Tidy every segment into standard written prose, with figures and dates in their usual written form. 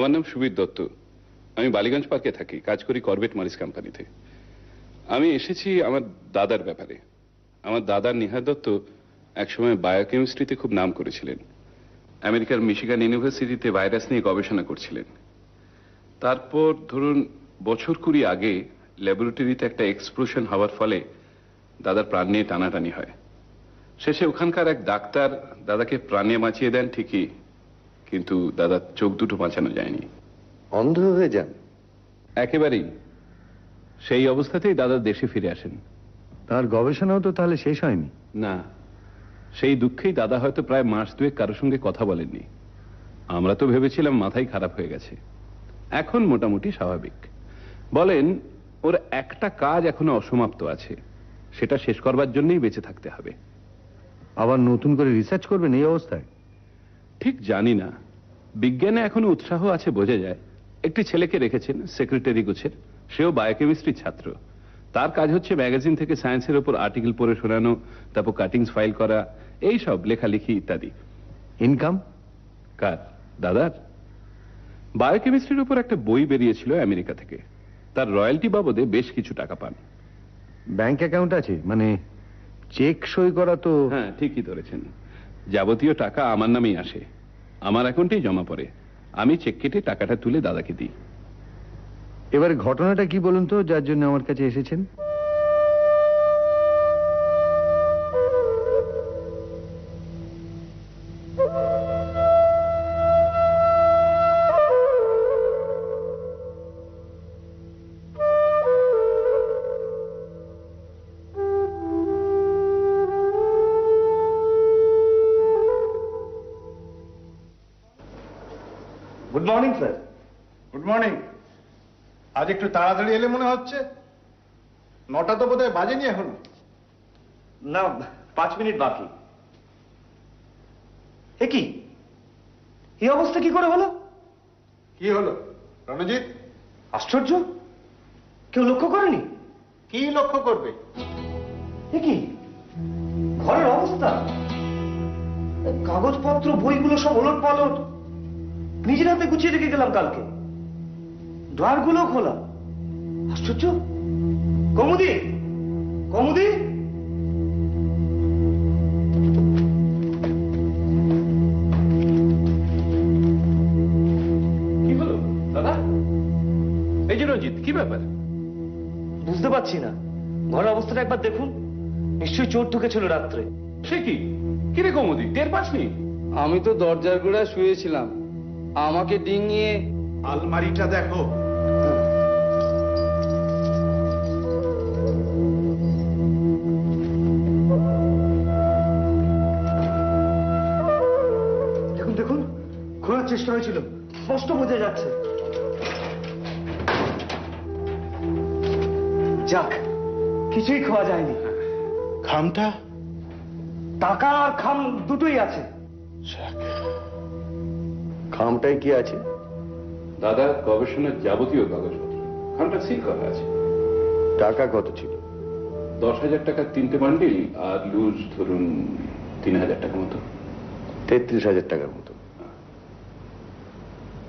আমার নাম সুবীর দত্ত। আমি বালিগঞ্জ পার্কে থাকি, কাজ করি করবেট মারিস কোম্পানিতে। আমি এসেছি আমার দাদার ব্যাপারে। আমার দাদা নিহার দত্ত একসময় বায়োকেমিস্ট্রিতে খুব নাম করেছিলেন। আমেরিকার মিশিগান ইউনিভার্সিটিতে ভাইরাস নিয়ে গবেষণা করছিলেন। তারপর ধরুন বছর 20 আগে ল্যাবরেটরিতে একটা এক্সপ্লোশন হওয়ার ফলে দাদার প্রাণ নিয়ে টানাটানি হয়। শেষে ওখানকার এক ডাক্তার দাদাকে প্রাণে বাঁচিয়ে দেন ঠিকই, কিন্তু দাদার চোখ দুটো বাঁচানো যায়নি। অন্ধ হয়ে যান? একেবারেই। সেই অবস্থাতেই দাদা দেশে ফিরে আসেন। তার গবেষণাও তো তাহলে শেষ হয়নি? না, সেই দুঃখেই দাদা হয়তো প্রায় মাস দুয়েক কারোর সঙ্গে কথা বলেননি। আমরা তো ভেবেছিলাম মাথাই খারাপ হয়ে গেছে। এখন মোটামুটি স্বাভাবিক। বলেন ওর একটা কাজ এখনো অসমাপ্ত আছে, সেটা শেষ করবার জন্যই বেঁচে থাকতে হবে। আবার নতুন করে রিসার্চ করবেন এই অবস্থায়? ঠিক জানি না, বিজ্ঞানে এখনো উৎসাহ আছে বোঝা যায়। একটি ছেলেকে রেখেছেন সেক্রেটারি গোছের, সেও বায়োকেমিস্ট্রির ছাত্র। তার কাজ হচ্ছে ম্যাগাজিন থেকে সায়েন্সের উপর আর্টিকেল পড়ে শোনানো, তারপর কাটিংস ফাইল করা, এই সব লেখালেখি ইত্যাদি। ইনকাম? কার? দাদার। বায়োকেমিস্ট্রির উপর একটা বই বেরিয়েছিল আমেরিকা থেকে, তার রয়্যালটি বাবদে বেশ কিছু টাকা পান। ব্যাংক অ্যাকাউন্ট আছে? মানে চেক সই করা তো? হ্যাঁ, ঠিকই ধরেছেন। যাবতীয় টাকা আমার নামেই আসে, আমার অ্যাকাউন্টেই জমা পড়ে। আমি চেক কেটে টাকাটা তুলে দাদাকে দিই। এবারে ঘটনাটা কি বলুন তো, যার জন্য আমার কাছে এসেছেন? Good morning sir. Good morning. আজ একটু তাড়াতাড়ি এলে মনে হচ্ছে। 9টা তো বোধহয় বাজেনি এখনো। না, 5 মিনিট বাকি। এ কি, এই অবস্থা কি করে হলো? কি হলো রণজিৎ? আশ্চর্য, কেউ লক্ষ্য করেনি? কি লক্ষ্য করবে? এ কি, ঘরের অবস্থা, কাগজপত্র বইগুলো সব ওলট পালট। নিজের হাতে গুছিয়ে রেখে গেলাম কালকে, ড্রয়ারগুলো খোলা। আশ্চর্য। কমুদি, কমুদি! কি হলো দাদা? এই যে রঞ্জিত, কি ব্যাপার? বুঝতে পারছি না, ঘরের অবস্থাটা একবার দেখুন। নিশ্চয়ই চোর ঢুকেছিল রাত্রে। সে কি? কিরে কমুদি, টের পাসনি? আমি তো দরজার গোড়ায় শুয়েছিলাম, আমাকে ডিঙিয়ে। আলমারিটা দেখো। দেখুন দেখুন, খোলার চেষ্টা হয়েছিল, স্পষ্ট বোঝা যাচ্ছে। যাক, কিছুই খাওয়া যায়নি। খামটা? টাকা আর খাম দুটোই আছে। খামটাই কি আছে? দাদা গবেষণার যাবতীয় কাগজপত্র, খামটা সিল করা আছে। টাকা কত ছিল? 10,000 টাকার 3টে বান্ডিল, আর লুজ ধরুন 3,000 টাকা মতো। 33,000 টাকার মতো।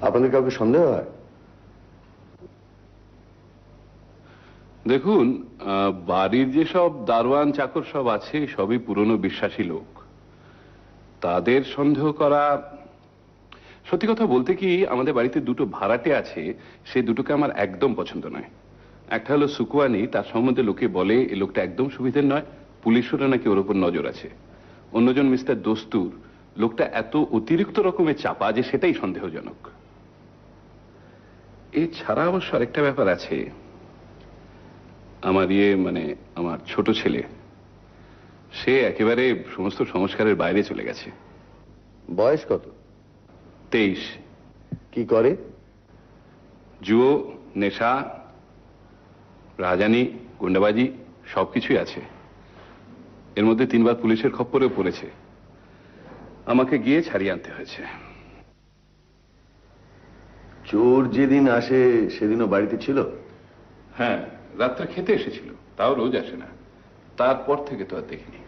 আপনাদের কাউকে সন্দেহ হয়? দেখুন, বাড়ির যেসব দারোয়ান চাকর সব আছে সবই পুরনো বিশ্বাসী লোক। তাদের সন্দেহ করা, সত্যি কথা বলতে কি, আমাদের বাড়িতে দুটো ভাড়াটে আছে, সেই দুটোকে আমার একদম পছন্দ নয়। একটা হলো সুকুয়ানি, তার সম্বন্ধে লোকে বলে এই লোকটা একদম সুবিধের নয়, পুলিশেরও নাকি ওর উপর নজর আছে। অন্যজন মিস্টার দস্তুর, লোকটা এত অতিরিক্ত রকমের চাপা যে সেটাই সন্দেহজনক। এছাড়া অবশ্য আরেকটা ব্যাপার আছে। আমার মানে আমার ছোট ছেলে, সে একেবারে সমস্ত সংস্কারের বাইরে চলে গেছে। বয়স কত? 23। কি করে? জুয়ো, নেশা, রাজানি, গুন্ডাবাজি সবকিছুই আছে। এর মধ্যে 3বার পুলিশের খপ্পরেও পড়েছে। আমাকে গিয়ে ছাড়িয়ে আনতে হয়েছে। চোর যেদিন আসে সেদিনও বাড়িতে ছিল? হ্যাঁ, রাত্রে খেতে এসেছিল, তাও রোজ আসে না। তারপর থেকে তো আর দেখিনি।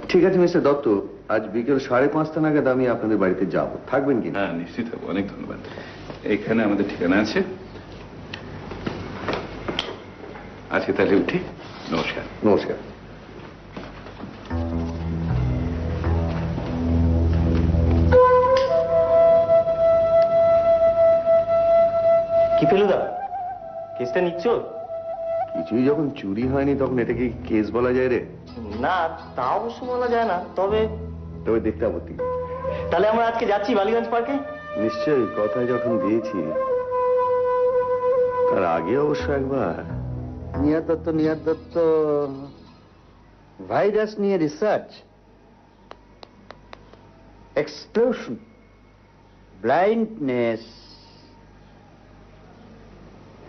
ঠিক আছে মিস্টার দত্ত, আজ বিকেল 5:30 নাগাদ আমি আপনাদের বাড়িতে যাব, থাকবেন কি? হ্যাঁ, নিশ্চিত হবো। অনেক ধন্যবাদ। এখানে আমাদের ঠিকানা আছে। আজকে তাহলে উঠি। নমস্কার। নমস্কার। কি ফেলুদা, কেসটা নিচ্ছ? কিছুই যখন চুরি হয়নি তখন এটা কি কেস বলা যায় রে? না, তা অবশ্য বলা যায় না, তবে তবে দেখতে আপত্তি। তাহলে আমরা আজকে যাচ্ছি বালিগঞ্জ পার্কে? নিশ্চয়ই, কথা যখন দিয়েছি তার আগে অবশ্য একবার। নিহার দত্ত ভাইরাস নিয়ে রিসার্চ, এক্সপ্লোশন, ব্লাইন্ডনেস।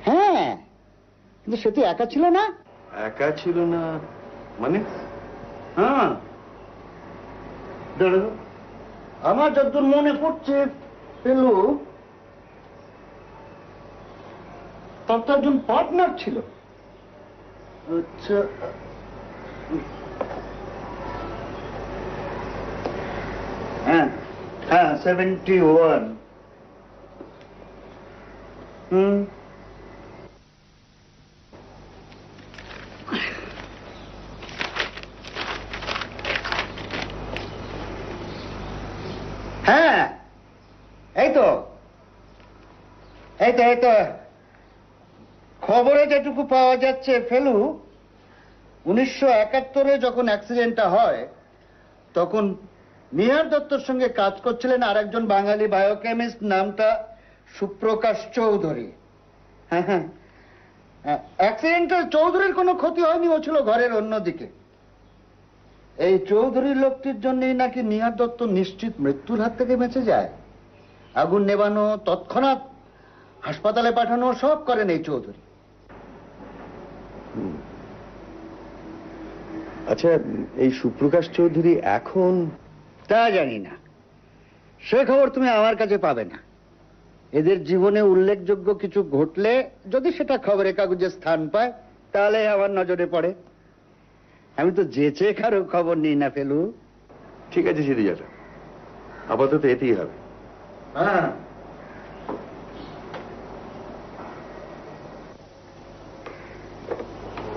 হ্যাঁ, কিন্তু সে তো একা ছিল না। একা ছিল না মানে? হ্যাঁ, দাঁড়াও, আমার যতদূর মনে পড়ছে পেলু তার তো একজন পার্টনার ছিল। আচ্ছা, হ্যাঁ হ্যাঁ, 71। হ্যাঁ, এই তো খবরে যেটুকু পাওয়া যাচ্ছে ফেলু, 1971-এ যখন অ্যাক্সিডেন্টটা হয় তখন নিহার দত্তর সঙ্গে কাজ করছিলেন আরেকজন বাঙালি বায়োকেমিস্ট, নামটা সুপ্রকাশ চৌধুরী। হ্যাঁ হ্যাঁ, অ্যাক্সিডেন্টে চৌধুরীর কোনো ক্ষতি হয়নি, ও ছিল ঘরের অন্যদিকে। এই চৌধুরীর লোকটির জন্যই নাকি নিহার দত্ত নিশ্চিত মৃত্যুর হাত থেকে বেঁচে যায়। আগুন নেবানো, তৎক্ষণাৎ হাসপাতালে পাঠানো, সব করেন এই চৌধুরী। আচ্ছা, এই সুপ্রকাশ চৌধুরী এখন? তা জানি না, সে খবর তুমি আমার কাছে পাবে না। এদের জীবনে উল্লেখযোগ্য কিছু ঘটলে যদি সেটা খবরের কাগজে স্থান পায় তাহলে আমার নজরে পড়ে। আমি তো যেচে কারো খবর নিই না ফেলু। ঠিক আছে সিরিজাটা, আপাতত এতেই হবে।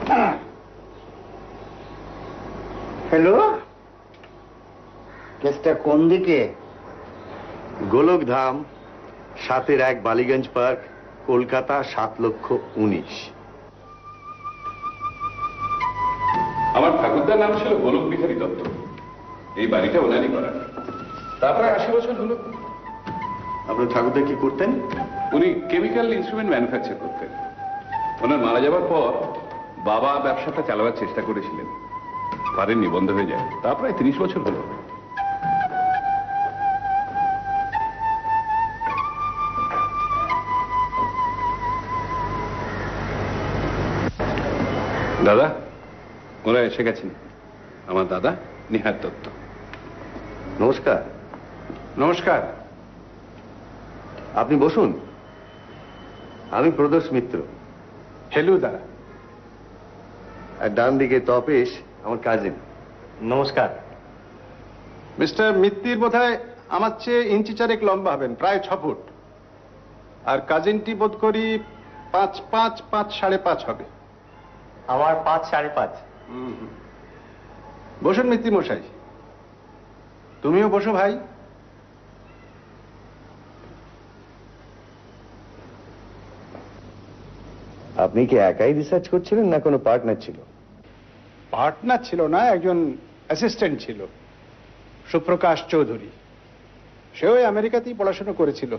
হ্যাঁ, হ্যালো, কেসটা কোন দিকে? গোলকধাম 7-1 বালিগঞ্জ পার্ক, কলকাতা 7,19,000। আমার ঠাকুরদার নাম ছিল গোলক বিহারী দত্ত। এই বাড়িটা ওনারই করা। তারপরে 80 বছর হলো। আপনার ঠাকুরদা কি করতেন? উনি কেমিক্যাল ইনস্ট্রুমেন্ট ম্যানুফ্যাকচার করতেন। ওনার মারা যাবার পর বাবা ব্যবসাটা চালাবার চেষ্টা করেছিলেন, পারেননি, বন্ধ হয়ে যায়। তা প্রায় 30 বছর হলো। দাদা, ওরা এসে গেছেন। আমার দাদা নিহার দত্ত। নমস্কার। নমস্কার। আপনি বসুন। আমি প্রদোষ মিত্র। ফেলুদা। আর ডান দিকে তপেশ, আমার কাজিন। নমস্কার। মিস্টার মিত্তির বোধহয় আমার চেয়ে ইঞ্চি 4 লম্বা হবেন, প্রায় 6 ফুট। আর কাজিনটি বোধ করি 5'5", 5.5.5 হবে। আমার 5 5.5। বসুন মিত্তি মশাই। তুমিও বসো ভাই। আপনি কি একাই রিসার্চ করছিলেন না কোনো পার্টনার ছিল? পার্টনার ছিল না, একজন অ্যাসিস্ট্যান্ট ছিল, সুপ্রকাশ চৌধুরী। সেও আমেরিকাতেই পড়াশোনা করেছিল।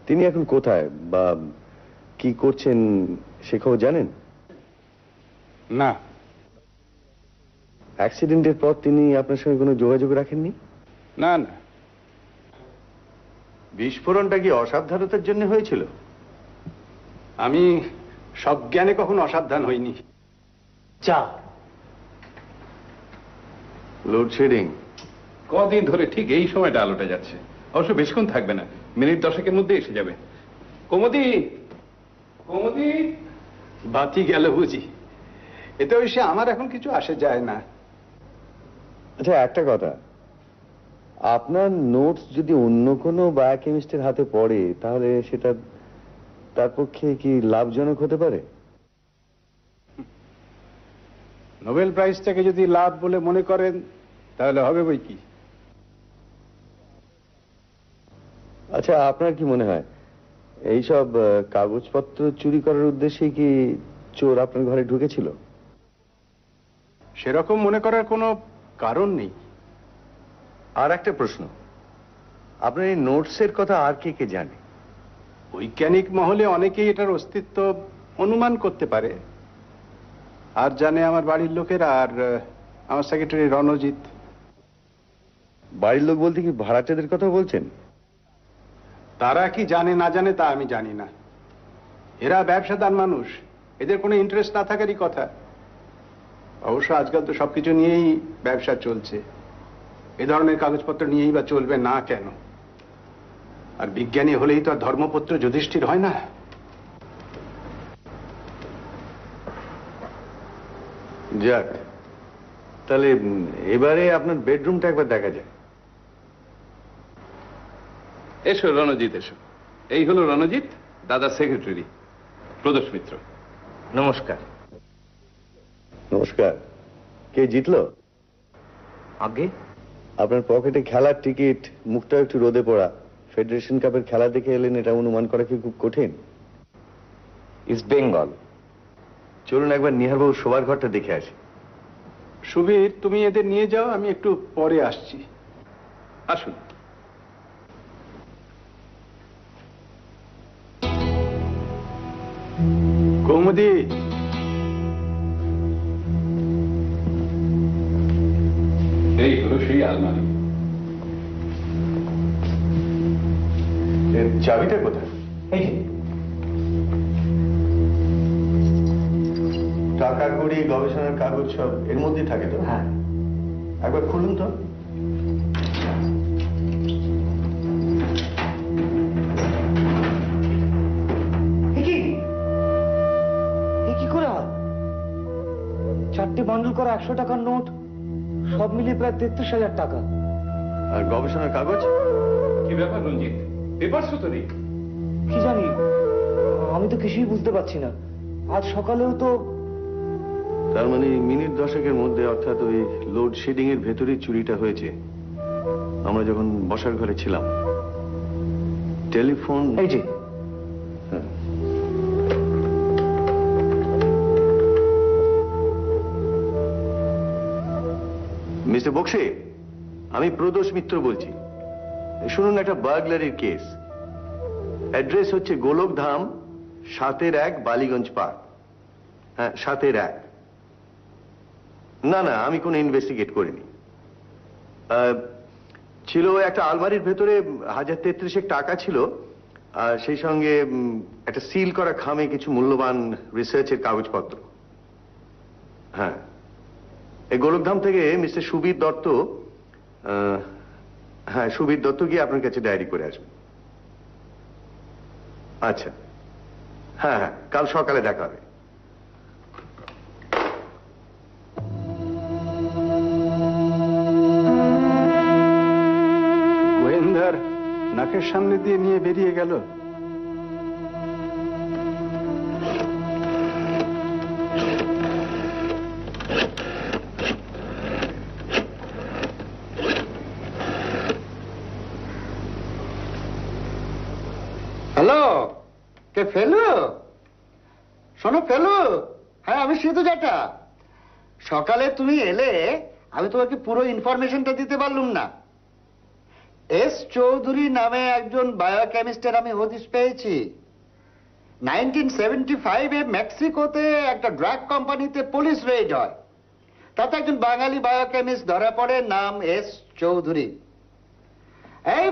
তিনি এখন কোথায় বা কি করছেন সে খবর জানেন? না। অ্যাক্সিডেন্টের পর তিনি আপনার সঙ্গে কোনো যোগাযোগ রাখেননি? না না। বিস্ফোরণটা কি অসাবধানতার জন্য হয়েছিল? আমি সজ্ঞানে কখনো অসাবধান হইনি। চা। লোডশেডিং। কদিন ধরে ঠিক এই সময়টা আলোটা যাচ্ছে। অবশ্য বেশিক্ষণ থাকবে না, মিনিট 10-এর মধ্যে এসে যাবে। কোমদি, কোমদি। বাতি গেল বুঝি। এতে অবশ্যই আমার এখন কিছু আসে যায় না। আচ্ছা, একটা কথা, আপনার নোটস যদি অন্য কোনো বায়োকেমিস্টের হাতে পড়ে তাহলে সেটা তার পক্ষে কি লাভজনক হতে পারে? নোবেল প্রাইজটাকে যদি লাভ বলে মনে করেন তাহলে হবে বই কি। আচ্ছা, আপনার কি মনে হয় এইসব কাগজপত্র চুরি করার উদ্দেশ্যে কি চোর আপনার ঘরে ঢুকেছিল? সেরকম মনে করার কোনো কারণ নেই। আর একটা প্রশ্ন, আপনার এই নোটসের কথা আর কে কে জানে? বৈজ্ঞানিক মহলে অনেকেই এটার অস্তিত্ব অনুমান করতে পারে, আর জানে আমার বাড়ির লোকেরা আর আমার সেক্রেটারি রণজিৎ। বাড়ির লোক বলতে কি ভাড়াটেদের কথা বলছেন? তারা কি জানে না জানে তা আমি জানি না। এরা ব্যবসাদার মানুষ, এদের কোনো ইন্টারেস্ট না থাকারই কথা। অবশ্য আজকাল তো সবকিছু নিয়েই ব্যবসা চলছে, এ ধরনের কাগজপত্র নিয়েই বা চলবে না কেন? আর বিজ্ঞানী হলেই তো আর ধর্মপত্র যুধিষ্ঠির হয় না। যাক, তাহলে এবারে আপনার বেডরুমটা একবার দেখা যায়। এসো রণজিৎ, এসো। এই হলো রণজিৎ, দাদার সেক্রেটারি প্রদোষ মিত্র। নমস্কার। নমস্কার। কে জিতলো? আগে আপনার পকেটে খেলার টিকিট, মুখটা একটু রোদে পড়া, ফেডারেশন কাপের খেলা দেখে এলেন, এটা অনুমান করা কি খুব কঠিন? ইস্ট বেঙ্গল। চলুন একবার নিহারবাবু শোবার ঘরটা দেখে আসি। সুবীর, তুমি এদের নিয়ে যাও, আমি একটু পরে আসছি। আসুন। কৌমুদি, এই হলো সেই আলমারি। এর চাবিটা কোথায়? এই যে, টাকা কড়ি, গবেষণার কাগজ সব এর মধ্যেই থাকে তো? হ্যাঁ। একবার খুলুন তো। কি করে হয়? 4টে বান্ডল করা 100 টাকার নোট, সব মিলিয়ে প্রায় 33,000 টাকা। আর গবেষণার কাগজ? কি ব্যাপার রঞ্জিত, পেপারসও তো নেই? কি জানি, আমি তো কিছুই বুঝতে পারছি না। আজ সকালেও তো। তার মানে মিনিট 10-এর মধ্যে, অর্থাৎ ওই লোডশেডিং এর ভেতরেই চুরিটা হয়েছে। আমরা যখন বসার ঘরে ছিলাম, টেলিফোন। এই যে, হ্যাঁ। মিস্টার বক্সি, আমি প্রদোষ মিত্র বলছি। শুনুন, একটা বার্গলারির কেস। অ্যাড্রেস হচ্ছে গোলকধাম, 7-1 বালিগঞ্জ পার্ক। হ্যাঁ, 7-1। না না, আমি কোনো ইনভেস্টিগেট করিনি। ছিল একটা আলমারির ভেতরে 1033 টাকা ছিল, আর সেই সঙ্গে একটা সিল করা খামে কিছু মূল্যবান রিসার্চের কাগজপত্র। হ্যাঁ, এই গোলকধাম থেকে মিস্টার সুবীর দত্ত, হ্যাঁ সুবীর দত্ত গিয়ে আপনার কাছে ডায়েরি করে আসবেন। আচ্ছা, হ্যাঁ হ্যাঁ, কাল সকালে দেখা হবে। গোয়েন্দার নাকের সামনে দিয়ে নিয়ে বেরিয়ে গেল। হ্যালো, কে? ফেলু? শোনো ফেলু, হ্যাঁ আমি সিধু জাটা। সকালে তুমি এলে, আমি তোমাকে পুরো ইনফরমেশনটা দিতে পারলুম না। এস চৌধুরী নামে একজন বায়োকেমিস্টের আমি হদিশ পেয়েছি। 1975-এ মেক্সিকোতে একটা ড্রাগ কোম্পানিতে পুলিশ রেড হয়, তাতে একজন বাঙালি বায়োকেমিস্ট ধরা পড়ে, নাম এস চৌধুরী। এই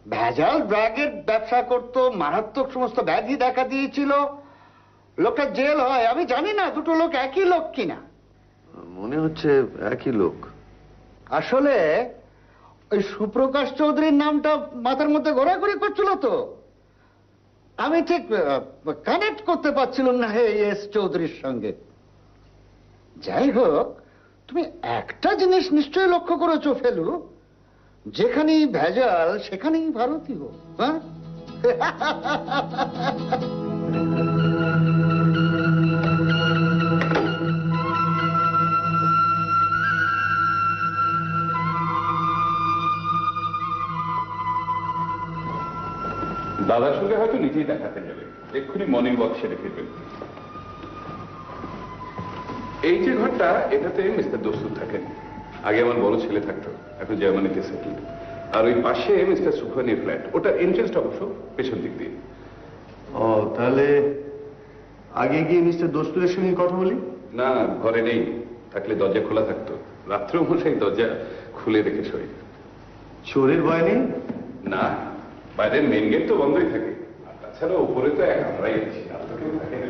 ভেজাল ড্রাগের ব্যবসা করত, মারাত্মক সমস্ত ব্যাধি দেখা দিয়েছিল, লোকটা জেল হয়। আমি জানি না দুটো লোক একই লোক কিনা। মনে হচ্ছে একই লোক। আসলে ওই সুপ্রকাশ চৌধুরীর নামটা মাথার মধ্যে ঘোরাঘুরি করছিল, তো আমি ঠিক কানেক্ট করতে পারছিলাম না এস চৌধুরীর সঙ্গে। যাই হোক, তুমি একটা জিনিস নিশ্চয়ই লক্ষ্য করেছো ফেলু, যেখানেই ভেজাল সেখানেই ভারতীয়। হ্যাঁ, দাদার সঙ্গে হয়তো নিজেই দেখাতে যাবে, এক্ষুনি মর্নিং ওয়াক সেরে ফিরবেন। এই যে ঘরটা, এটাতে মিস্টার দস্তুর থাকেন। আগে আমার বড় ছেলে থাকতো, এখন জার্মানিতে সেটেল। আর ওই পাশে মিস্টার সুখানির ফ্ল্যাট, ওটা এন্ট্রেন্সটা অবশ্য পেছন দিক দিয়ে। ও, তাহলে আগে গিয়ে মিস্টার দস্তুরের সঙ্গে কথা বলি। না, ঘরে নেই, থাকলে দরজা খোলা থাকতো। রাত্রেও মশাই দরজা খুলে রেখে শোয়। চোরের ভয় নেই? না, বাইরের মেন গেট তো বন্ধই থাকে। আর তাছাড়া উপরে তো এক আমরাই আছি, আর তো কেউ থাকে না।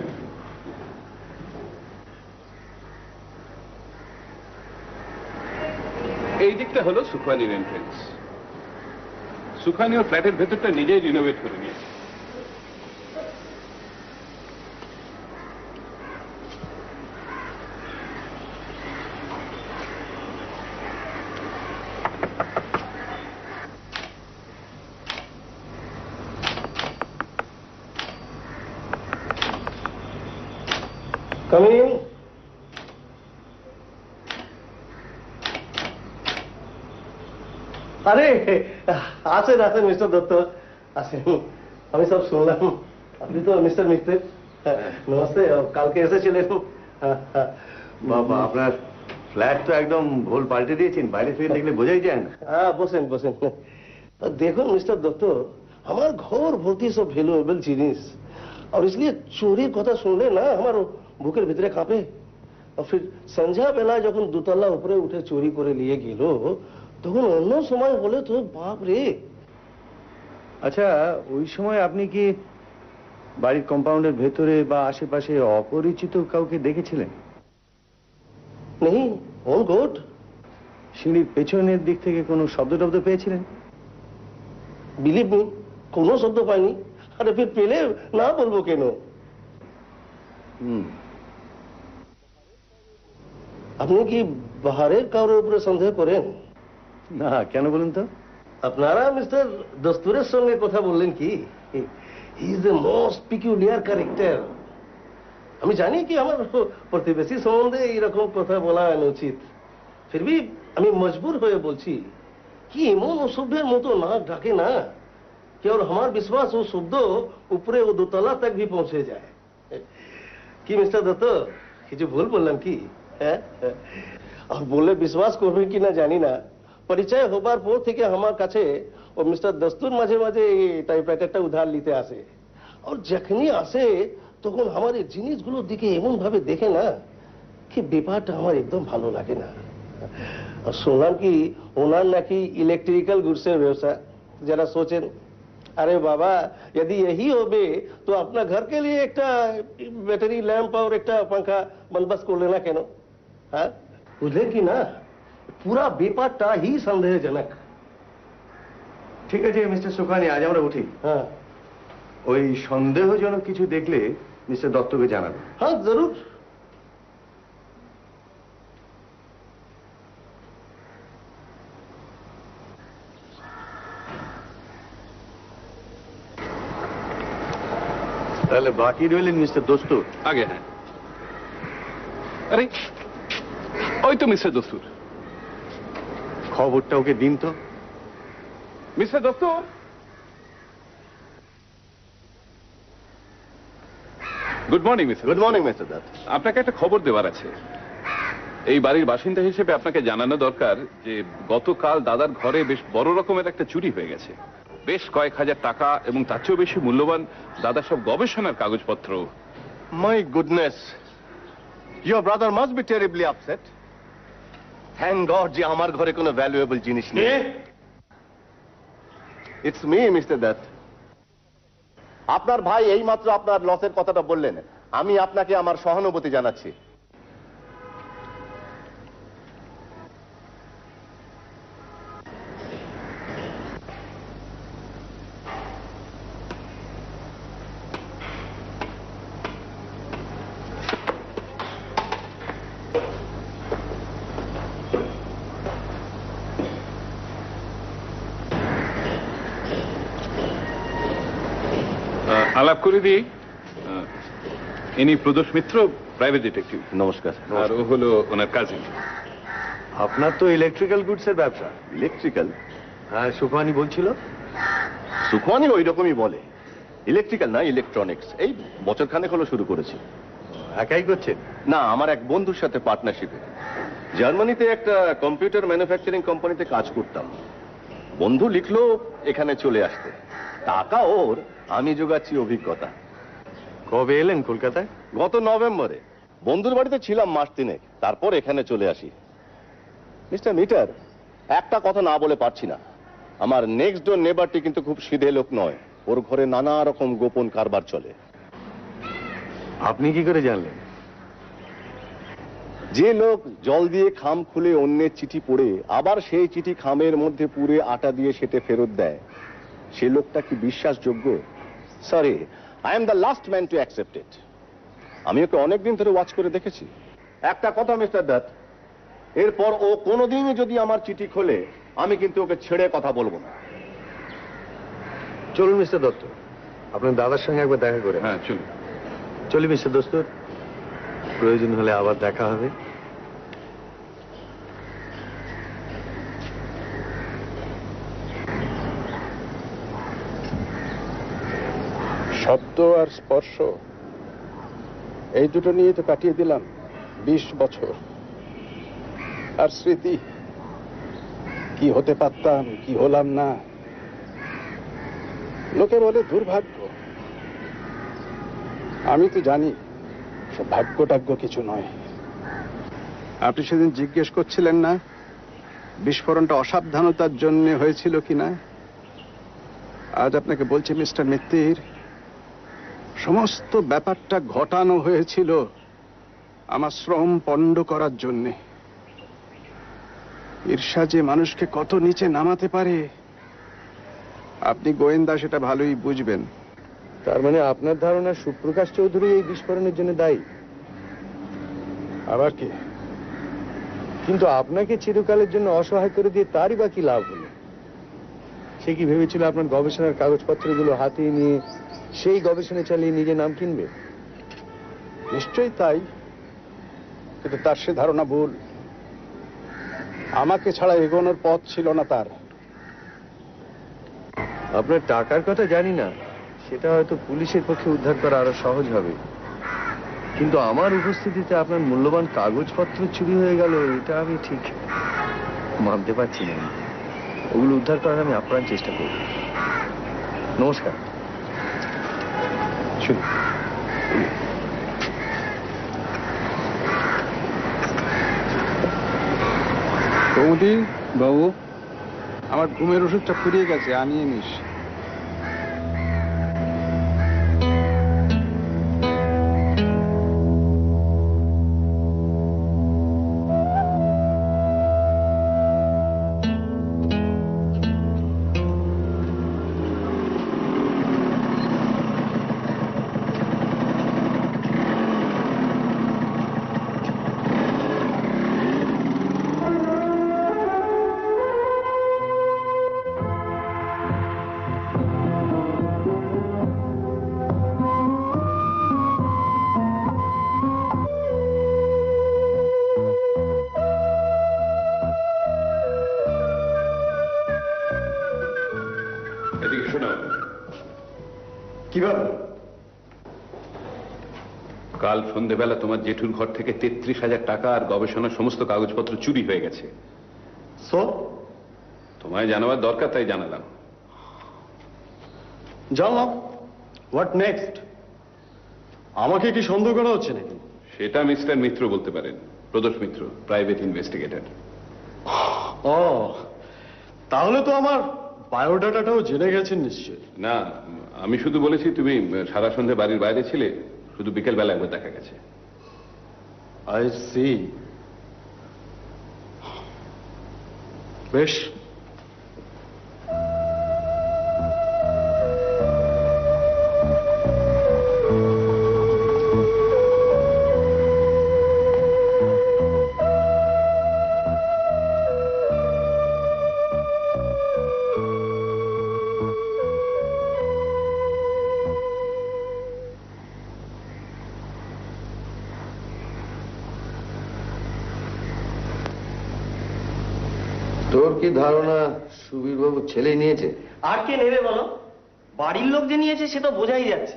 এই দিকটা হলো সুখানির এন্ট্রেন্স। সুখানি ওর ফ্ল্যাটের ভেতরটা নিজেই রিনোভেট করে নিয়েছে। কামিং। আরে আসেন আসেন মিস্টার দত্ত, আসেন। আমি সব শুনলাম, আপনি তো মিস্টার মিত্রের। নমস্তে, কালকে এসেছিলেন। বাবা, আপনার ফ্ল্যাট তো একদম ভোল পাল্টে দিয়েছেন, বাইরে থেকে দেখলে বোঝাই যায় না। হ্যাঁ, বসেন বসেন। দেখুন মিস্টার দত্ত, আমার ঘর ভর্তি সব ভ্যালুয়েবল জিনিস, और इसलिए চোরের কথা শুনলে না আমার বুকের ভিতরে কাঁপে। আর ফির সন্ধ্যা বেলা যখন দুতলা উপরে উঠে চুরি করে নিয়ে গেল, তখন অন্য সময় হলে তো বাপ রে। আচ্ছা, ওই সময় আপনি কি বাড়ির কম্পাউন্ডের ভেতরে বা আশেপাশে অপরিচিত কাউকে দেখেছিলেন? নেই, অন গুড। সিঁড়ির পেছনের দিক থেকে কোনো শব্দ টব্দ পেয়েছিলেন? বিলিভ মি, কোনো শব্দ পাইনি। আরে ফির পেলে না বলবো কেন? আপনি কি বাহারের কারোর উপরে সন্দেহ করেন? না, কেন বলুন তো? আপনারা মিস্টার দস্তুরের সঙ্গে কথা বললেন কি? He is the most peculiar character. আমি জানি কি আমার প্রতিবেশী সম্বন্ধে এইরকম কথা বলা অনুচিত, ফিরবি আমি মজবুর হয়ে বলছি কি এমন অসভ্যের মতো নাক ডাকে না कि और हमारा विश्वास वो शब्द ऊपरे वो दोतला तक भी पहुंचे जाए। कि मिस्टर दत्त, কিছু ভুল বললাম কি? হ্যাঁ, আর বললে বিশ্বাস করবেন কি না জানি না, পরিচয় হবার পর থেকে আমার কাছে ও মিস্টার দস্তুর মাঝে মাঝে এই টাইপরাইটারটা উধার নিতে আসে। আর যখনই আসে তখন আমার এই জিনিসগুলোর দিকে এমন ভাবে দেখে না কি ব্যাপারটা আমার একদম ভালো লাগে না। আর শুনলাম কি ওনার নাকি ইলেকট্রিক্যাল গুডসের ব্যবসা। যারা সোচেন अरे बाबा, यदि यही होबे तो अपना घर के लिए एक बैटरी लैंप और एक पंखा बंदोबस्त कर लेना केनो। हाँ, बुझलेन कि ना, पूरा ব্যাপারটা ही সন্দেহজনক। ঠিক আছে মিস্টার সুখানি, আজ আমরা উঠি। হ্যাঁ, ওই সন্দেহজনক কিছু দেখলে মিস্টার দত্তকে জানাবেন। হ্যাঁ জরুর। তাহলে বাকি রইলেন মিস্টার দস্তুর। আগে হ্যাঁ, আরে ওই তো মিস্টার দস্তুর। খবরটা ওকে দিন তো। Mister Dastur, good morning mister. Good morning mister Dutta. আপনাকে একটা খবর দেওয়ার আছে। এই বাড়ির বাসিন্দা হিসেবে আপনাকে জানানো দরকার যে গতকাল দাদার ঘরে বেশ বড় রকমের একটা চুরি হয়ে গেছে। বেশ কয়েক হাজার টাকা এবং তার চেয়েও বেশি মূল্যবান দাদার সব গবেষণার কাগজপত্র। My goodness, your brother must be terribly upset. Thank god যে আমার ঘরে কোনো ভ্যালুয়েবল জিনিস নেই। It's me mister Dutta. আপনার ভাই এইমাত্র আপনার লসের কথাটা বললেন, আমি আপনাকে আমার সহানুভূতি জানাচ্ছি। আলাপ করে দিই, ইনি প্রদোষ মিত্র, প্রাইভেট ডিটেকটিভ। নমস্কার। আর ও হলো ওনার কাজিন। আপনার তো ইলেকট্রিক্যাল গুডস এর ব্যবসা। ইলেকট্রিক্যাল? হ্যাঁ, সুখমানি বলছিল। সুখমানি ওই রকমই বলে, ইলেকট্রিক্যাল না ইলেকট্রনিক্স। এই বছর খানেক হলো শুরু করেছি। একাই করছেন? না, আমার এক বন্ধুর সাথে পার্টনারশিপে। জার্মানিতে একটা কম্পিউটার ম্যানুফ্যাকচারিং কোম্পানিতে কাজ করতাম। বন্ধু লিখলো এখানে চলে আসতে। টাকা ওর, আমি জোগাচ্ছি অভিজ্ঞতা। কবে এলেন কলকাতায়? গত নভেম্বরে বন্ধুর বাড়িতে ছিলাম মাস তিনেক, তারপর এখানে চলে আসি। মিস্টার মিটার, একটা কথা না বলে পারছি না। আমার নেক্সট ডোর নেবারটি কিন্তু খুব সিধে লোক নয়। ওর ঘরে নানা রকম গোপন কারবার চলে। আপনি কি করে জানলেন? যে লোক জল দিয়ে খাম খুলে অন্যের চিঠি পড়ে আবার সেই চিঠি খামের মধ্যে পুরে আটা দিয়ে সেটে ফেরত দেয়, সে লোকটা কি বিশ্বাসযোগ্য? Sorry, I am the last man to accept it. আমি ওকে অনেকদিন ধরে ওয়াচ করে দেখেছি। একটা কথা মিস্টার দত্ত, এরপর ও কোনোদিনই যদি আমার চিঠি খোলে, আমি কিন্তু ওকে ছেড়ে কথা বলবো না। চলুন মিস্টার দত্ত, আপনার দাদার সঙ্গে একবার দেখা করে। হ্যাঁ, চলুন। চলি মিস্টার দস্তুর, প্রয়োজন হলে আবার দেখা হবে। শব্দ আর স্পর্শ, এই দুটো নিয়ে তো কাটিয়ে দিলাম 20 বছর। আর স্মৃতি, কি হতে পারতাম, কি হলাম না। লোকে বলে দুর্ভাগ্য, আমি তো জানি সব ভাগ্য টাগ্য কিছু নয়। আপনি সেদিন জিজ্ঞেস করছিলেন না বিস্ফোরণটা অসাবধানতার জন্য হয়েছিল কিনা? আজ আপনাকে বলছি মিস্টার মিত্তির, সমস্ত ব্যাপারটা ঘটানো হয়েছিল আমার শ্রম পণ্ড করার জন্যে। ঈর্ষা যে মানুষকে কত নিচে নামাতে পারে, আপনি গোয়েন্দা সেটা ভালোই বুঝবেন। তার মানে আপনার ধারণা সুপ্রকাশ চৌধুরী এই বিস্ফোরণের জন্য দায়ী? আবার কি? কিন্তু আপনাকে চিরকালের জন্য অসহায় করে দিয়ে তারই বা কি লাভ হলো? সে কি ভেবেছিল আপনার গবেষণার কাগজপত্রগুলো হাতে নিয়ে সেই গবেষণা চালিয়ে নিজের নাম কিনবে? নিশ্চয়ই তাই, কিন্তু তার সে ধারণা ভুল। আমাকে ছাড়া এগোনোর পথ ছিল না তার। আপনার টাকার কথা জানি না, সেটা হয়তো পুলিশের পক্ষে উদ্ধার করা আরো সহজ হবে, কিন্তু আমার উপস্থিতিতে আপনার মূল্যবান কাগজপত্র চুরি হয়ে গেল, এটা আমি ঠিক মানতে পারছি না। ওগুলো উদ্ধার করার আমি আপ্রাণ চেষ্টা করব। নমস্কার। শুনুন, বৌদি, বাবু, আমার ঘুমের ওষুধটা ফুরিয়ে গেছে, আনিয়ে নিস। এদিকে শোনো। কিভাবে? কাল সন্ধেবেলা তোমার জেঠুর ঘর থেকে 33,000 টাকা আর গবেষণার সমস্ত কাগজপত্র চুরি হয়ে গেছে। তোমায় জানাবার দরকার, তাই জানালাম। জানলাম। What next? আমাকে কি সন্দেহ করা হচ্ছে নাকি? সেটা মিস্টার মিত্র বলতে পারেন, প্রদোষ মিত্র, প্রাইভেট ইনভেস্টিগেটর। ও, তাহলে তো আমার বায়োডাটাটাও জেনে গেছেন নিশ্চয়। না, আমি শুধু বলেছি তুমি সারা সন্ধে বাড়ির বাইরে ছিলে, শুধু বিকেল বেলা একবার দেখা গেছে। I see. বেশ, তোর কি ধারণা সুবীর বাবু ছেলে নিয়েছে? আর কে নেবে বলো? বাড়ির লোক যে নিয়েছে সে তো বোঝাই যাচ্ছে।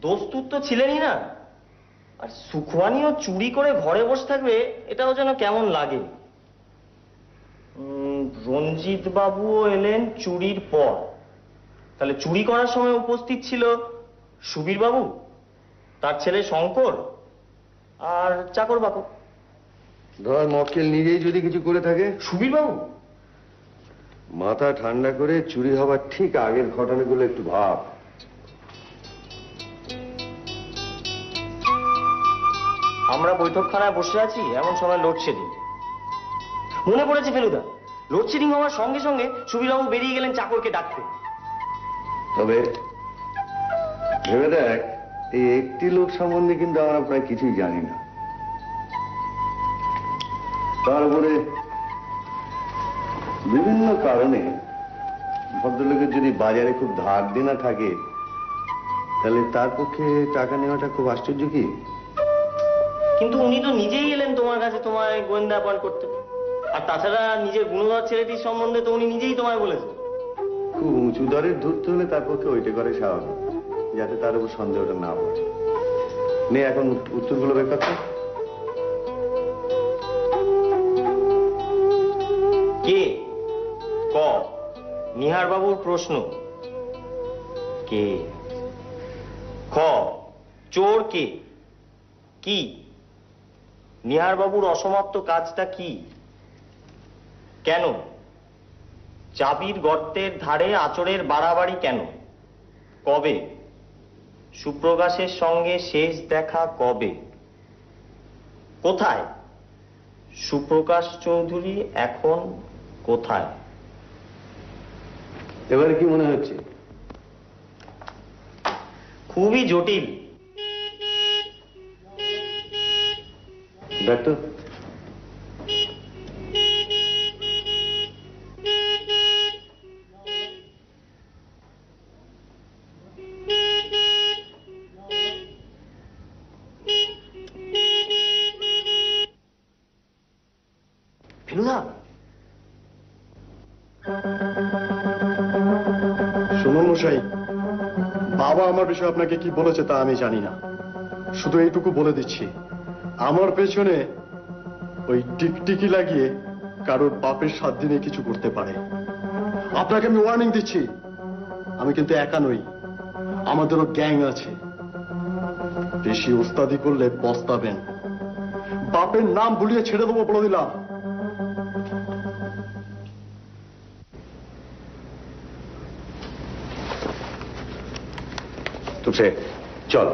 দোস্তুর তো ছিলেনই না, আর সুখওয়ানিও চুরি করে ঘরে বসে থাকবে এটাও যেন কেমন লাগে। রঞ্জিত বাবুও এলেন চুরির পর, তাহলে চুরি করার সময় উপস্থিত ছিল সুবীর বাবু, তার ছেলে শঙ্কর আর চাকর বাকর। ধর মক্কেল নিজেই যদি কিছু করে থাকে? সুবীর বাবু? মাথা ঠান্ডা করে চুরি হবার ঠিক আগের ঘটনাগুলো একটু ভাব। আমরা বৈঠকখানায় বসে আছি, এমন সময় লোডশেডিং। মনে পড়েছে ফেলুদা, লোডশেডিং হওয়ার সঙ্গে সঙ্গে সুবীরবাবু বেরিয়ে গেলেন চাকরকে ডাকতে। তবে ভেবে দেখ, এই একটি লোক সম্বন্ধে কিন্তু আমরা প্রায় কিছুই জানি না। তার উপরে বিভিন্ন কারণে ভদ্রলোকের যদি বাজারে খুব ধার দেনা থাকে, তাহলে তার পক্ষে টাকা নেওয়াটা খুব আশ্চর্য কি? কিন্তু উনি তো নিজেই এলেন তোমার কাছে তোমায় গোয়েন্দা অ্যাপয়েন্ট করতে, আর তাছাড়া নিজের গুণধর ছেলেটির সম্বন্ধে তো উনি নিজেই তোমায় বলেছেন। খুব উঁচু দরের ধরতে হলে তার পক্ষে ওইটা করে স্বাভাবিক, যাতে তার উপর সন্দেহটা না পড়ে। নে এখন উত্তরগুলো বের করতে। কে? ক। নিহার বাবুর প্রশ্ন। কে? খ। চোর কে? কি? নিহার বাবুর অসমাপ্ত কাজটা কি? কেন? চাবির গর্তের ধারে আঁচড়ের বাড়াবাড়ি কেন? কবে? সুপ্রকাশের সঙ্গে শেষ দেখা কবে? কোথায়? সুপ্রকাশ চৌধুরী এখন কোথায়? এবারে কি মনে হচ্ছে? খুবই জটিল। দেখ তো। ফেলুদা, শুনুন মশাই, বাবা আমার বিষয়ে আপনাকে কি বলেছে তা আমি জানি না, শুধু এইটুকু বলে দিচ্ছি, আমার পেছনে ওই টিকটিকি লাগিয়ে কারোর বাপের 7 দিনে কিছু করতে পারে। আপনাকে আমি ওয়ার্নিং দিচ্ছি, আমি কিন্তু একা নই, আমাদেরও গ্যাং আছে। বেশি ওস্তাদি করলে পস্তাবেন। বাপের নাম ভুলিয়ে ছেড়ে দেবো বলে দিলাম। তুসে চল।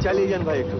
চালিয়ে যান ভাই একটু।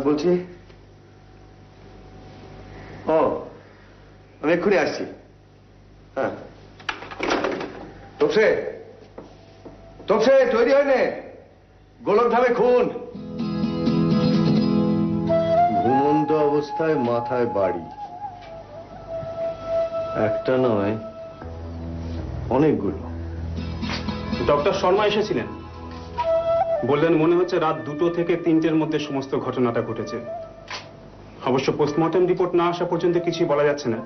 বলছি, ও আমি এক্ষুনি আসছি। হ্যাঁ, তোপসে তোপসে তৈরি হয় নে, গোলকধামে খুন। ঘুমন্ত অবস্থায় মাথায় বাড়ি, একটা নয় অনেকগুলো। ডক্টর শর্মা এসেছিলেন, বললেন মনে হচ্ছে রাত 2টো থেকে 3টের মধ্যে সমস্ত ঘটনাটা ঘটেছে। অবশ্য পোস্টমর্টম রিপোর্ট না আসা পর্যন্ত কিছুই বলা যাচ্ছে না।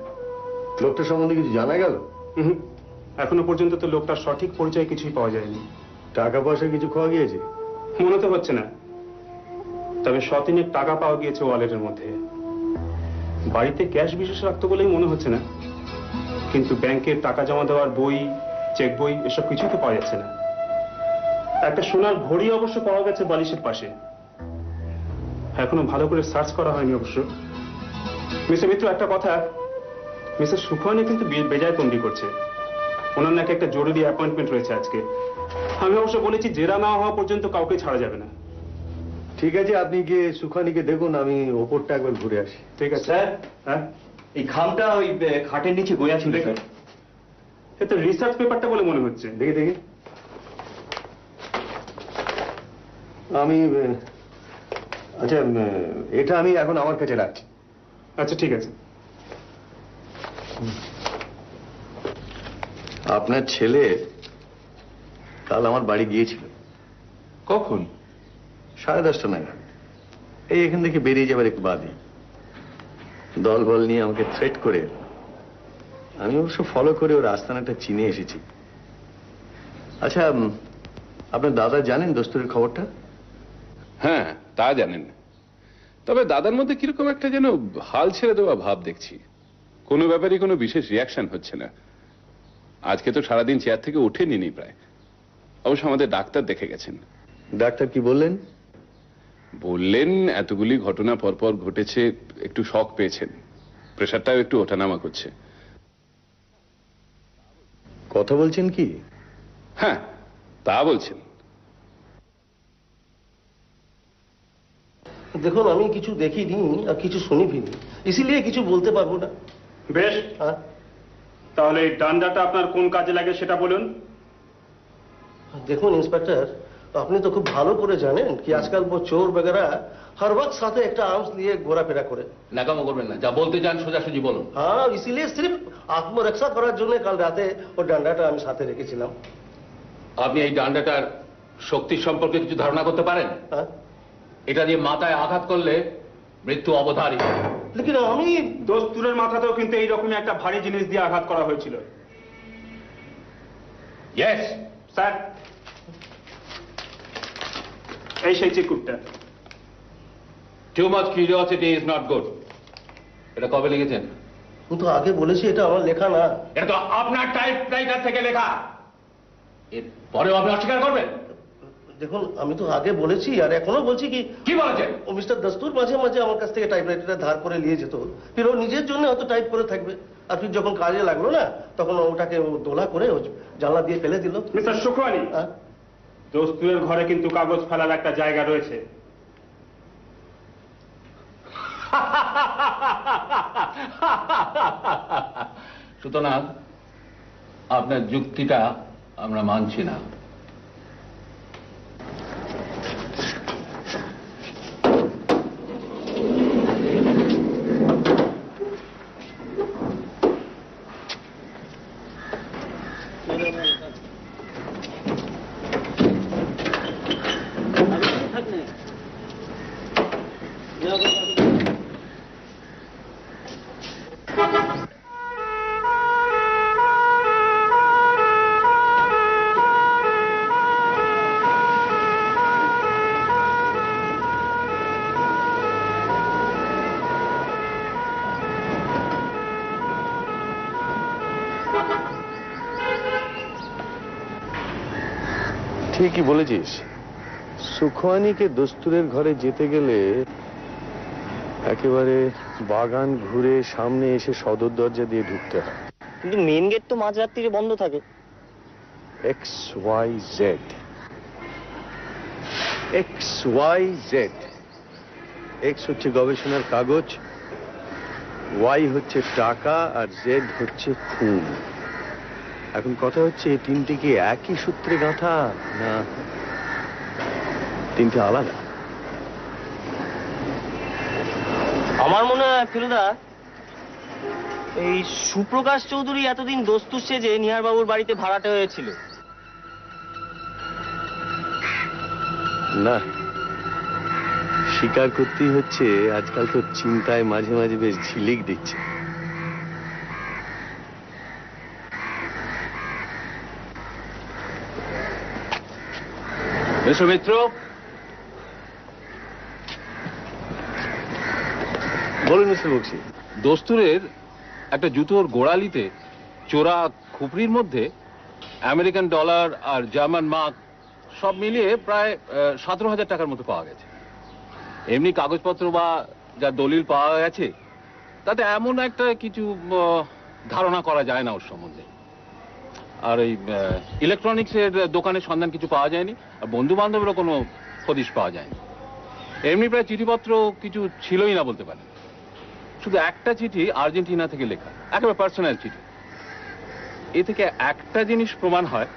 লোকটা সম্বন্ধে কিছু জানা গেল? এখনো পর্যন্ত তো লোকটার সঠিক পরিচয় কিছুই পাওয়া যায়নি। টাকা পয়সা কিছু খাওয়া গিয়েছে? মনে তো হচ্ছে না, তবে 100-3 টাকা পাওয়া গিয়েছে ওয়ালেটের মধ্যে। বাড়িতে ক্যাশ বিশেষ রাখতো বলেই মনে হচ্ছে না, কিন্তু ব্যাংকের টাকা জমা দেওয়ার বই, চেক বই এসব কিছুই তো পাওয়া যাচ্ছে না। একটা সোনার ঘড়ি অবশ্য পাওয়া গেছে বালিশের পাশে, এখনো ভালো করে সার্চ করা হয়নি অবশ্য। মিস্টার মিত্র, একটা কথা, মিস্টার সুখানি কিন্তু বেজায় তন্ডি করছে। ওনার নাকি একটা জরুরি অ্যাপয়েন্টমেন্ট রয়েছে আজকে। আমি অবশ্য বলেছি জেরা না হওয়া পর্যন্ত কাউকে ছাড়া যাবে না। ঠিক আছে, আপনি গিয়ে সুখানিকে দেখুন, আমি ওপরটা একবার ঘুরে আসি। ঠিক আছে স্যার, হ্যাঁ, এই খামটা ওই খাটের নিচে গোয়া ছিল স্যার। এটা রিসার্চ পেপারটা বলে মনে হচ্ছে। দেখি দেখি। আমি আচ্ছা, এটা আমি এখন আমার কাছে রাখছি। আচ্ছা ঠিক আছে। আপনার ছেলে কাল আমার বাড়ি গিয়েছিল। কখন? 10:30 নাগাদ। এই এখান থেকে বেরিয়ে যাবার একটু বাদে দল বল নিয়ে আমাকে থ্রেট করে, আমি অবশ্য ফলো করে ওর আস্তানাটা চিনে এসেছি। আচ্ছা, আপনার দাদা জানেন দস্তুরের খবরটা? হ্যাঁ, তা জানেন, তবে দাদার মধ্যে কিরকম একটা যেন হাল ছেড়ে দেওয়া ভাব দেখছি। কোনো ব্যাপারে কোনো বিশেষ রিয়াকশন হচ্ছে না। আজকে তো সারাদিন চেয়ার থেকে উঠেনি প্রায়। অবশ্য আমাদের ডাক্তার দেখে গেছেন। ডাক্তার কি বললেন? বললেন এতগুলি ঘটনা পরপর ঘটেছে, একটু শক পেয়েছেন, প্রেশারটাও একটু ওঠানামা করছে। কথা বলছেন কি? হ্যাঁ, তা বলছেন। দেখুন, আমি কিছু দেখিনি আর কিছু শুনিনি, ইসিলিয়ে কিছু বলতে পারবো না। বেশ, হ্যাঁ, তাহলে এই ডান্ডাটা আপনার কোন কাজে লাগে সেটা বলুন। দেখুন ইন্সপেক্টর, আপনি তো খুব ভালো করে জানেন কি আজকাল वो চোর বগেরা हर वक्त সাথে একটা আর্মস নিয়ে ঘোরাফেরা করে। নাকামো করবেন না, যা বলতে চান সোজাসুজি বলুন। হ্যাঁ, ইসিলিয়ে সির্ফ আত্মরক্ষা করার জন্য কাল রাতে ও ডান্ডাটা আমি সাথে রেখেছিলাম। আপনি এই ডান্ডাটার শক্তি সম্পর্কে কিছু ধারণা করতে পারেন? হ্যাঁ, এটা দিয়ে মাথায় আঘাত করলে মৃত্যু অবধারিত। লেকিন আমি দস্তুরের মাথাতেও কিন্তু এইরকমই একটা ভারী জিনিস দিয়ে আঘাত করা হয়েছিল। ইয়েস স্যার, এই সেই চিকুটটা। Too much curiosity is not good. এটা কবে লিখেছেন? আমি তো আগে বলেছি এটা আমার লেখা না। এটা তো আপনার টাইপরাইটার থেকে লেখা। এর পরেও আপনি অস্বীকার করবেন? দেখুন, আমি তো আগে বলেছি আর এখনো বলছি কি কি বলেছেন? ও মিস্টার দস্তুর মাঝে মাঝে আমার কাছ থেকে টাইপরাইটারটা ধার করে নিয়ে যেত, ফির ও নিজের জন্য হয়তো টাইপ করে থাকবে, আর ফির যখন কাজে লাগলো না তখন ওটাকে দোলা করে ও জানলা দিয়ে ফেলে দিল। মিস্টার সুখানি, হ্যাঁ, দস্তুরের ঘরে কিন্তু কাগজ ফেলার একটা জায়গা রয়েছে। সুতরাং আপনার যুক্তিটা আমরা মানছি না। ঠিকই বলেছিস, সুখানিকে দস্তুরের ঘরে যেতে গেলে একেবারে বাগান ঘুরে সামনে এসে সদর দরজা দিয়ে ঢুকতে হয়। কিন্তু মেন গেট তো মাঝরাত্রিরে বন্ধ থাকে। XYZ এক্স হচ্ছে গবেষণার কাগজ, ওয়াই হচ্ছে টাকা, আর জেড হচ্ছে খুন। এখন কথা হচ্ছে এই তিনটি কি একই সূত্রে গাঁথা না তিনটে আলাদা? আমার মনে হয় ফেলুদা, এই সুপ্রকাশ চৌধুরী এতদিন দস্তুর সেজে নিহার বাবুর বাড়িতে ভাড়াটে হয়েছিল। না, স্বীকার করতেই হচ্ছে আজকাল তো চিন্তায় মাঝে মাঝে বেশ ঝিলিক দিচ্ছে। মিস্টার মিত্র, বলুন মিস্টার বক্সি। দস্তুরের একটা জুতোর গোড়ালিতে চোরা খুপড়ির মধ্যে আমেরিকান ডলার আর জার্মান মার্ক সব মিলিয়ে প্রায় 17,000 টাকার মতো পাওয়া গেছে। এমনি কাগজপত্র বা যা দলিল পাওয়া গেছে তাতে এমন একটা কিছু ধারণা করা যায় না ওর সম্বন্ধে। আর এই ইলেকট্রনিক্সের দোকানের সন্ধান কিছু পাওয়া যায়নি, আর বন্ধু বান্ধবেরও কোনো হদিশ পাওয়া যায়নি। এমনি প্রায় চিঠিপত্র কিছু ছিলই না বলতে পারেন। শুধু একটা চিঠি আর্জেন্টিনা থেকে লেখা, একেবারে পার্সোনাল চিঠি। এ থেকে একটা জিনিস প্রমাণ হয়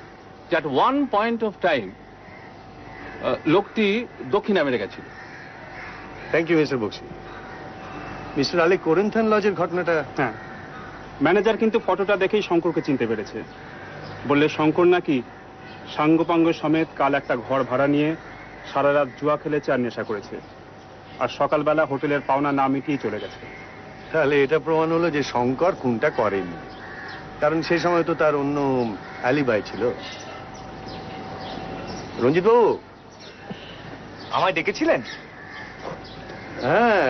যে at one point of time লোকটি দক্ষিণ আমেরিকা ছিল। Thank you mister Bakshi. Mister Ali, Corinthian লজের ঘটনাটা? হ্যাঁ, ম্যানেজার কিন্তু ফটোটা দেখেই শঙ্করকে চিনতে পেরেছে। বললে শঙ্কর নাকি সাঙ্গপাঙ্গ সমেত কাল একটা ঘর ভাড়া নিয়ে সারা রাত জুয়া খেলেছে আর নেশা করেছে, আর সকালবেলা হোটেলের পাওনা না মিটিয়ে চলে গেছে। তাহলে এটা প্রমাণ হলো যে শঙ্কর খুনটা করেনি, কারণ সেই সময় তো তার অন্য অ্যালিবাই ছিল। রঞ্জিত বাবু, আমায় ডেকেছিলেন? হ্যাঁ,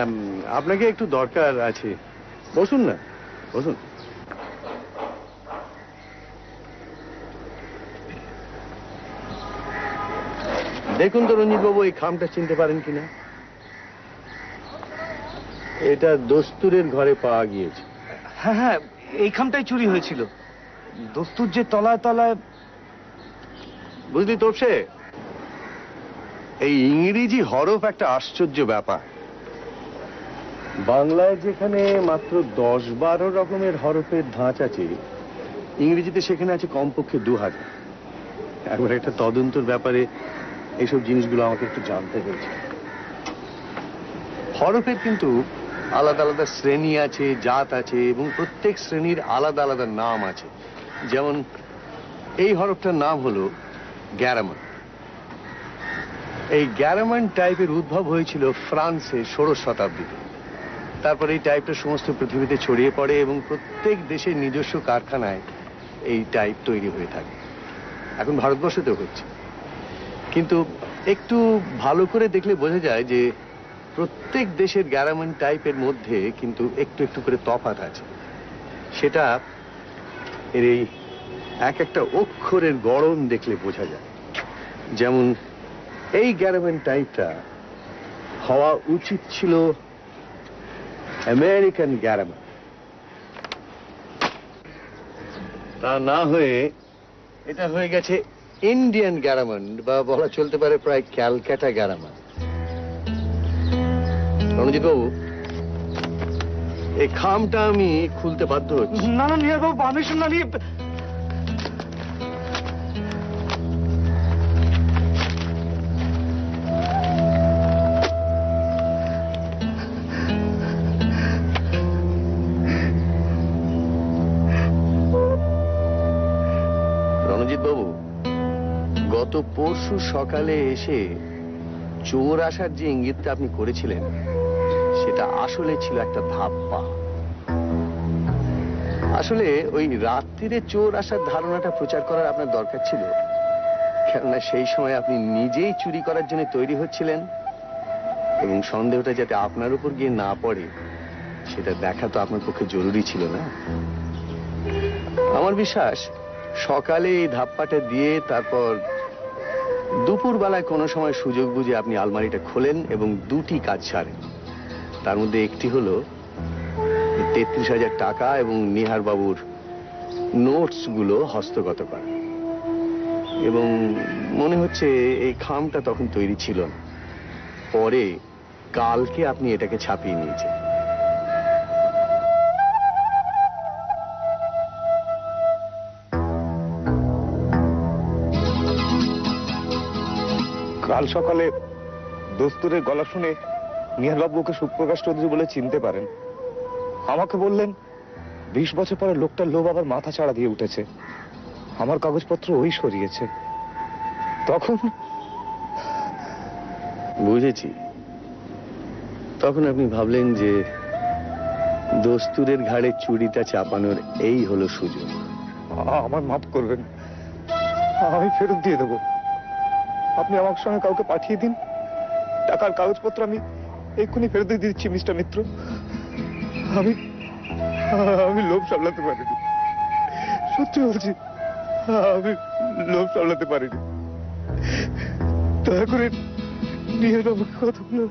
আপনাকে একটু দরকার আছে। বসুন না, বসুন। দেখুন তো রঞ্জিত বাবু, এই খামটা চিনতে পারেন কিনা? এটা দস্তুরের ঘরে পাওয়া গিয়েছে। হ্যাঁ হ্যাঁ, এই খামটাই চুরি হয়েছিল। দস্তুর যে তলায় তলায়। বুঝলি তোপসে, এই ইংরেজি হরফ একটা আশ্চর্য ব্যাপার। বাংলায় যেখানে মাত্র 10-12 রকমের হরফের ধাঁচ আছে, ইংরেজিতে সেখানে আছে কমপক্ষে 2000। একবার একটা তদন্তর ব্যাপারে এইসব জিনিসগুলো আমাকে একটু জানতে হয়েছে। হরফের কিন্তু আলাদা আলাদা শ্রেণী আছে, জাত আছে, এবং প্রত্যেক শ্রেণীর আলাদা আলাদা নাম আছে। যেমন এই হরফটার নাম হলো গ্যারামান। এই গ্যারামান টাইপের উদ্ভব হয়েছিল ফ্রান্সে 16 শতাব্দীতে। তারপরে এই টাইপটা সমস্ত পৃথিবীতে ছড়িয়ে পড়ে এবং প্রত্যেক দেশের নিজস্ব কারখানায় এই টাইপ তৈরি হয়ে থাকে। এখন ভারতবর্ষতেও হচ্ছে, কিন্তু একটু ভালো করে দেখলে বোঝা যায় যে প্রত্যেক দেশের গ্যারামান টাইপের মধ্যে কিন্তু একটু একটু করে তফাৎ আছে। সেটা এর এই এক একটা অক্ষরের গড়ন দেখলে বোঝা যায়। যেমন এই গ্যারামান টাইপটা হওয়া উচিত ছিল আমেরিকান গ্যারামান, তা না হয়ে এটা হয়ে গেছে ইন্ডিয়ান গ্যারামান, বা বলা চলতে পারে প্রায় ক্যালকাটা গ্যারামান। রণজিৎ বাবু, এই খামটা আমি খুলতে বাধ্য হচ্ছি। না না নিহার বাবু, পারমিশন না নিয়ে। রণজিৎ বাবু, গত পরশু সকালে এসে চোর আসার যে ইঙ্গিতটা আপনি করেছিলেন, সেটা আসলে ছিল একটা ধাপ্পা। আসলে ওই রাত্রিরে চোর আসার ধারণাটা প্রচার করার আপনার দরকার ছিল, কেননা সেই সময় আপনি নিজেই চুরি করার জন্য তৈরি হচ্ছিলেন, এবং সন্দেহটা যাতে আপনার উপর গিয়ে না পড়ে সেটা দেখা তো আপনার পক্ষে জরুরি ছিল না। আমার বিশ্বাস সকালে এই ধাপ্পাটা দিয়ে তারপর দুপুর বেলায় কোনো সময় সুযোগ বুঝে আপনি আলমারিটা খোলেন এবং দুটি কাজ সারেন। তার মধ্যে একটি হলো 33,000 টাকা এবং নিহার বাবুর নোটস গুলো হস্তগত করা। এবং মনে হচ্ছে এই খামটা তখন তৈরি ছিল না, পরে কালকে আপনি এটাকে ছাপিয়ে নিয়েছেন। কাল সকালে দস্তুরের গলা শুনে নিহারবাবু ওকে সুপ্রকাশ চৌধুরী বলে চিনতে পারেন। আমাকে বললেন 20 বছর পরে লোকটার লোভ আবার মাথা ছাড়া দিয়ে উঠেছে, আমার কাগজপত্র ওই সরিয়েছে। তখন বুঝেছি, তখন আপনি ভাবলেন যে দস্তুরের ঘাড়ে চুরিটা চাপানোর এই হলো সুযোগ। আমার মাফ করবেন, আমি ফেরত দিয়ে দেবো। আপনি আমার সঙ্গে কাউকে পাঠিয়ে দিন, টাকার কাগজপত্র আমি এক্ষুনি ফেরত দিয়ে দিচ্ছি মিস্টার মিত্র। আমি লোভ সামলাতে পারিনি, সত্যি বলছি, আমি লোভ সামলাতে পারিনি। দয়া করে নিহারবাবুকে কথা বলো।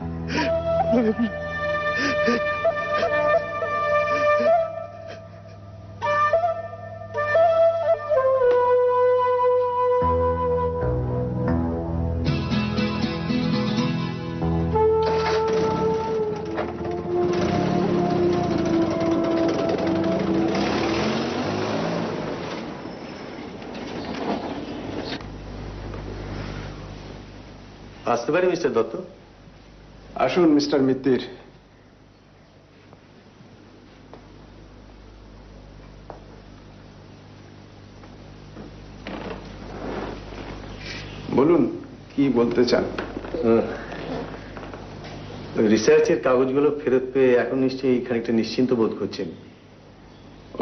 আসতে পারি মিস্টার দত্ত? আসুন মিস্টার মিত্তির। বলুন কি বলতে চান? রিসার্চের কাগজগুলো ফেরত পেয়ে এখন নিশ্চয়ই খানিকটা নিশ্চিন্ত বোধ করছেন।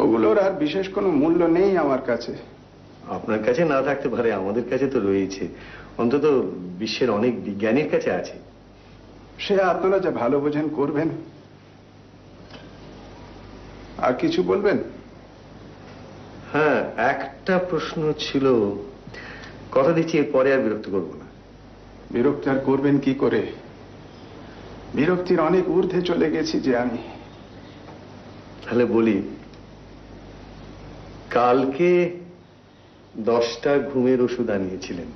ওগুলোর আর বিশেষ কোনো মূল্য নেই আমার কাছে। আপনার কাছে না থাকতে পারে, আমাদের কাছে তো রয়েছে, অন্তত বিশ্বের অনেক বিজ্ঞানীর কাছে আছে। সে আপনারা যা ভালো বোঝেন করবেন। আর কিছু বলবেন? হ্যাঁ, একটা প্রশ্ন ছিল, কথা দিচ্ছি এরপরে আর বিরক্ত করবো না। বিরক্ত আর করবেন কি করে? বিরক্তির অনেক ঊর্ধ্বে চলে গেছি যে আমি। তাহলে বলি, কালকে 10টা ঘুমের ওষুধ আনিয়েছিলেন,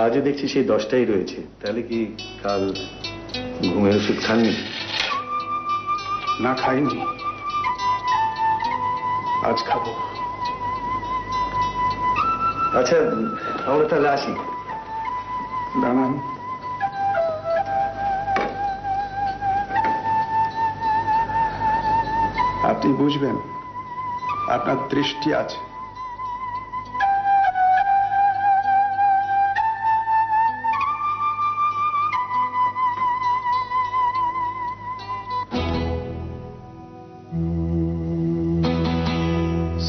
আজও দেখছি সেই 10টাই রয়েছে। তাহলে কি কাল ঘুমের ওষুধ খাননি? না, খাইনি, আজ খাবো। আচ্ছা, আমরা তাহলে আসি। দাঁড়ান, আপনি বুঝবেন, আপনার দৃষ্টি আছে।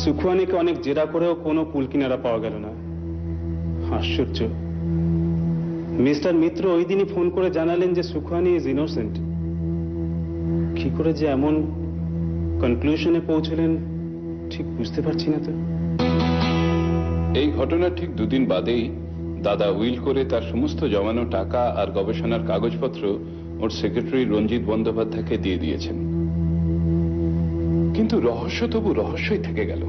সুখওয়ানিকে অনেক জেরা করেও কোনো কুল কিনারা পাওয়া গেল না। আশ্চর্য, মিস্টার মিত্র ওই দিনই ফোন করে জানালেন যে সুখওয়ানি ইজ ইনোসেন্ট। কি করে যে এমন কনক্লুশনে পৌঁছলেন ঠিক বুঝতে পারছি না তো। এই ঘটনার ঠিক 2 দিন বাদেই দাদা উইল করে তার সমস্ত জমানো টাকা আর গবেষণার কাগজপত্র ওর সেক্রেটারি রঞ্জিত বন্দ্যোপাধ্যায়কে দিয়ে দিয়েছেন। কিন্তু রহস্য তবু রহস্যই থেকে গেল।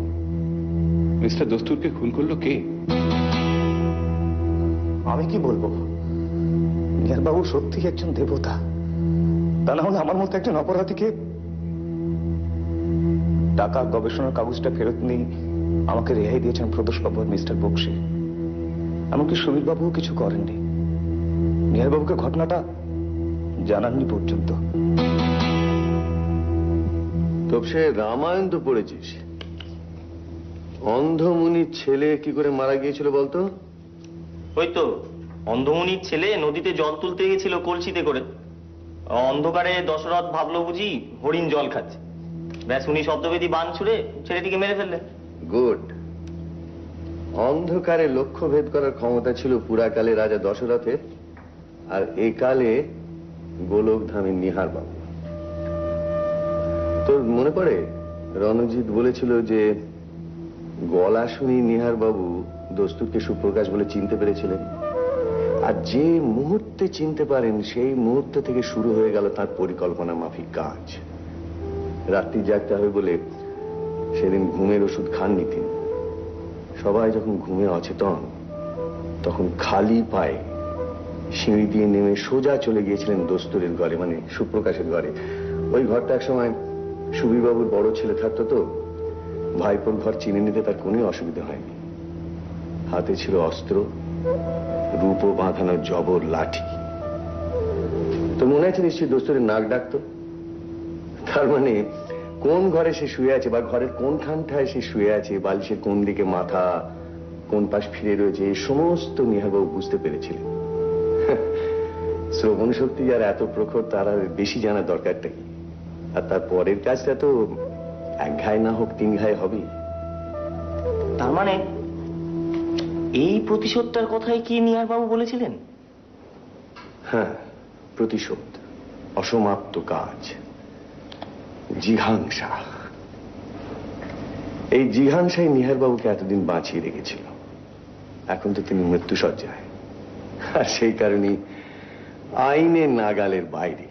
মিস্টার দস্তুরকে খুন করলো কে? আমি কি বলবো, নিহারবাবু সত্যি একজন দেবতা, তা না হলে আমার মতো একজন অপরাধীকে টাকা গবেষণার কাগজটা ফেরত নিয়ে আমাকে রেহাই দিয়েছেন প্রদোষবাবু আর মিস্টার বক্সি। এমনকি সমীরবাবুও কিছু করেননি, নিহারবাবুকে ঘটনাটা জানাননি পর্যন্ত। তবে রামায়ণ তো পড়েছিস, অন্ধমুনির ছেলে কি করে মারা গিয়েছিল বলতো? ওই তো অন্ধমুনির ছেলে নদীতে জল তুলতে গেছিল কলসিতে করে, অন্ধকারে দশরথ ভাবলো বুঝি হরিণ জল খাচ্ছে, ব্যাস উনি শব্দবেদী বান ছুড়ে ছেলেটিকে মেরে ফেললেন। গুড। অন্ধকারে লক্ষ্য ভেদ করার ক্ষমতা ছিল পুরাকালে রাজা দশরথের, আর একালে গোলকধামের নিহারবাবু। তোর মনে পড়ে রণজিৎ বলেছিল যে গলা শুনি নিহারবাবু দস্তুরকে সুপ্রকাশ বলে চিনতে পেরেছিলেন, আর যে মুহূর্তে চিনতে পারেন সেই মুহূর্ত থেকে শুরু হয়ে গেল তার পরিকল্পনা মাফিক কাজ। রাত্রি জাগতে হবে বলে সেদিন ঘুমের ওষুধ খাননি তিনি। সবাই যখন ঘুমে অচেতন, তখন খালি পায়ে সিঁড়ি দিয়ে নেমে সোজা চলে গিয়েছিলেন দস্তুরের ঘরে, মানে সুপ্রকাশের ঘরে। ওই ঘরটা এক সময় সুবীরবাবুর বড় ছেলে থাকতো, তো ভাইপোর ঘর চিনে নিতে তার কোনো অসুবিধা হয়নি। হাতে ছিল অস্ত্র, রূপো বাঁধানো জবর লাঠি। তো মনে আছে নিশ্চয়ই দস্তুরের নাক ডাকতো। তার মানে কোন ঘরে সে শুয়ে আছে বা ঘরের কোনখানটায় সে শুয়ে আছে, বালিশের কোন দিকে মাথা, কোন পাশ ফিরে রয়েছে, এই সমস্ত নিহারবাবু বুঝতে পেরেছিলেন। শ্রবণ শক্তি যার এত প্রখর, তার আর বেশি জানার দরকারটা কি? আর তার পরের কাজটা তো এক ঘায়ে না হোক 3 ঘায়ে হবেই। তার মানে এই প্রতিশোধটার কথাই কি নিহার বাবু বলেছিলেন? হ্যাঁ, প্রতিশোধ, অসমাপ্ত কাজ, জিঘাংসা। এই জিঘাংসাই নিহারবাবুকে এতদিন বাঁচিয়ে রেখেছিল। এখন তো তিনি মৃত্যুশয্যায়, আর সেই কারণেই আইনের নাগালের বাইরে।